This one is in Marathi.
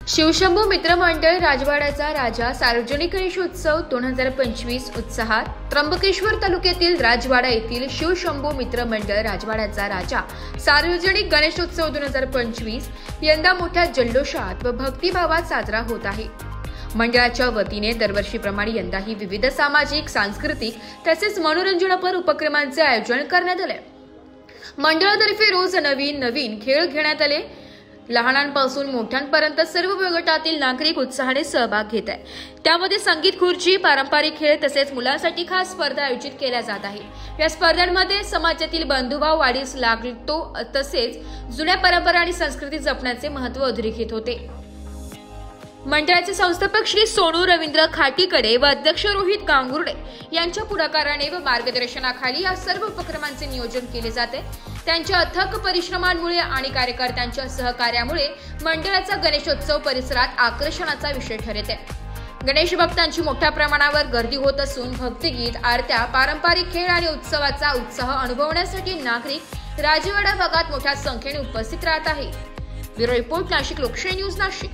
शिवशंभू मित्र मंडळ राजवाड्याचा राजा सार्वजनिक गणेशोत्सव 2025 उत्साहात। त्र्यंबकेश्वर तालुक्यातील राजवाडा येथील शिवशंभू मित्र मंडळ राजवाड्याचा राजा सार्वजनिक गणेशोत्सव 2025 यंदा मोठ्या जल्लोषात व भक्तिभावात साजरा होत आहे। मंडळाच्या वतीने दरवर्षीप्रमाणे यंदाही विविध सामाजिक, सांस्कृतिक तसेच मनोरंजनपर उपक्रमांचे आयोजन करण्यात आले। मंडळातर्फे रोज नवीन खेळ घेण्यात आले। लहानांपासून मोठ्यांपर्यंत सर्व वयोगटातील नागरिक उत्साहाने सहभाग घेत आहेत। त्यामध्ये संगीत खुर्ची, पारंपरिक खेळ तसेच मुलांसाठी खास स्पर्धा आयोजित केल्या जात आहे। या स्पर्धांमध्ये समाजातील बंधुभाव वाढीस लागतो तसेच जुन्या परंपरा आणि संस्कृती जपण्याचे महत्त्व अधोरेखित होते। मंडळाचे संस्थापक श्री सोनू रवींद्र खाटीकडे व अध्यक्ष रोहित गांगुर्डे यांच्या पुढाकाराने व मार्गदर्शनाखाली या सर्व उपक्रमांचे नियोजन केले जाते। त्यांच्या अथक परिश्रमांमुळे आणि कार्यकर्त्यांच्या सहकार्यामुळे मंडळाचा गणेशोत्सव परिसरात आकर्षणाचा विषय ठरत आहे। गणेश भक्तांची मोठ्या प्रमाणावर गर्दी होत असून भक्तिगीत, आरत्या, पारंपरिक खेळ आणि उत्सवाचा उत्साह अनुभवण्यासाठी नागरिक राजवाडा भागात मोठ्या संख्येने उपस्थित राहत आहेत। ब्युरो रिपोर्ट, नाशिक लोकशाही न्यूज, नाशिक।